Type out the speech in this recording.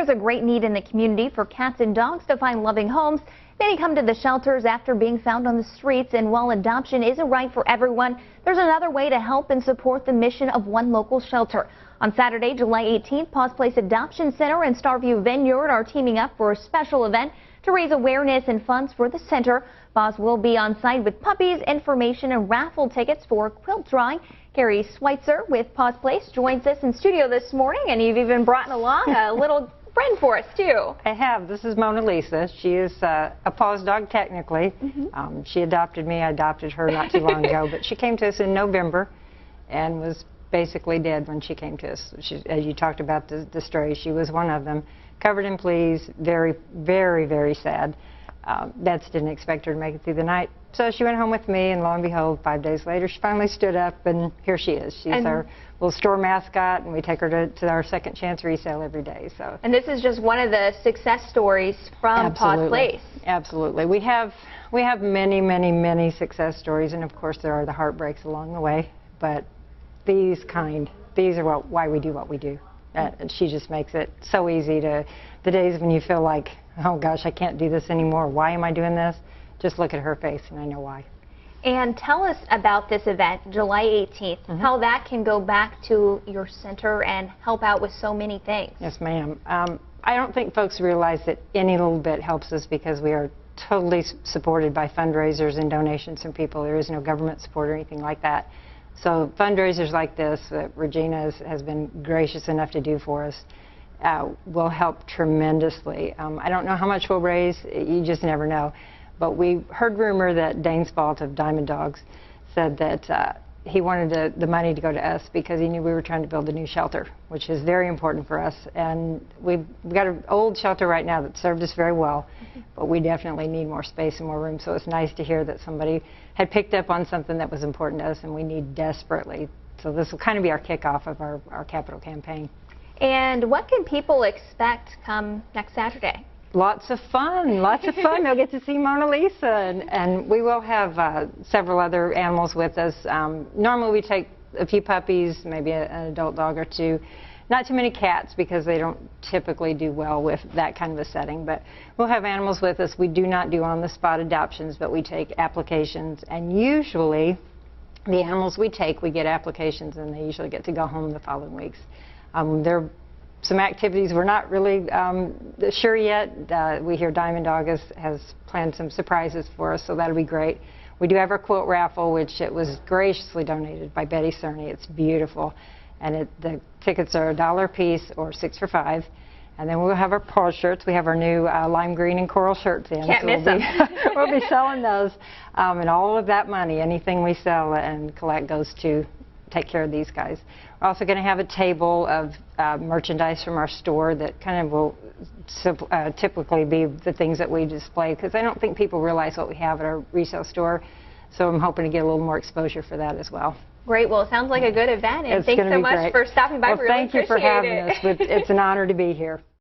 There's a great need in the community for cats and dogs to find loving homes. Many come to the shelters after being found on the streets, and while adoption isn't right for everyone, there's another way to help and support the mission of one local shelter. On Saturday, July 18th, Paws Place Adoption Center and Starview Vineyard are teaming up for a special event to raise awareness and funds for the center. Paws will be on site with puppies, information, and raffle tickets for a quilt drawing. Carrie Schweitzer with Paws Place joins us in studio this morning, and you've even brought along a little friend for us, too. I have. This is Mona Lisa. She is a Paws dog, technically. She adopted me. I adopted her not too long ago, but she came to us in November and was basically dead when she came to us. As you talked about the strays, she was one of them. Covered in fleas, very, very, very sad. Vets didn't expect her to make it through the night. So she went home with me, and lo and behold, 5 days later, she finally stood up, and here she is. She's our little store mascot, and we take her to our second chance resale every day. So. And this is just one of the success stories from Paws Place. Absolutely. We have many, many, many success stories, and of course there are the heartbreaks along the way. But these are why we do what we do. And she just makes it so easy to the days when you feel like, oh gosh, I can't do this anymore. Why am I doing this? Just look at her face and I know why. And tell us about this event, July 18th, how that can go back to your center and help out with so many things. Yes, ma'am. I don't think folks realize that any little bit helps us because we are totally supported by fundraisers and donations from people. There is no government support or anything like that. So fundraisers like this that Regina has been gracious enough to do for us will help tremendously. I don't know how much we'll raise. You just never know. But we heard rumor that Dane Spalt of Diamond Dogs said that he wanted the money to go to us because he knew we were trying to build a new shelter, which is very important for us. And we've got an old shelter right now that served us very well, but we definitely need more space and more room. So it's nice to hear that somebody had picked up on something that was important to us and we need desperately. So this will kind of be our kickoff of our capital campaign. And what can people expect come next Saturday? Lots of fun, lots of fun. They'll get to see Mona Lisa, and we will have several other animals with us. Normally we take a few puppies, maybe an adult dog or two. Not too many cats because they don't typically do well with that kind of a setting, but we'll have animals with us. We do not do on-the-spot adoptions, but we take applications, and usually the animals we take, we get applications, and they usually get to go home the following weeks. There are some activities we're not really sure yet. We hear Diamond Dog has planned some surprises for us, so that'll be great. We do have our quilt raffle, which it was graciously donated by Betty Cerny. It's beautiful, and the tickets are $1 a piece or 6 for $5. And then we'll have our Paws shirts. We have our new lime green and coral shirts in. Can't miss them. We'll be selling those, and all of that money, anything we sell and collect, goes to take care of these guys. We're also going to have a table of merchandise from our store that kind of will typically be the things that we display, because I don't think people realize what we have at our resale store. So I'm hoping to get a little more exposure for that as well. Great. Well, it sounds like a good event, and thanks so much for stopping by. Well, thank you for having us. It's an honor to be here.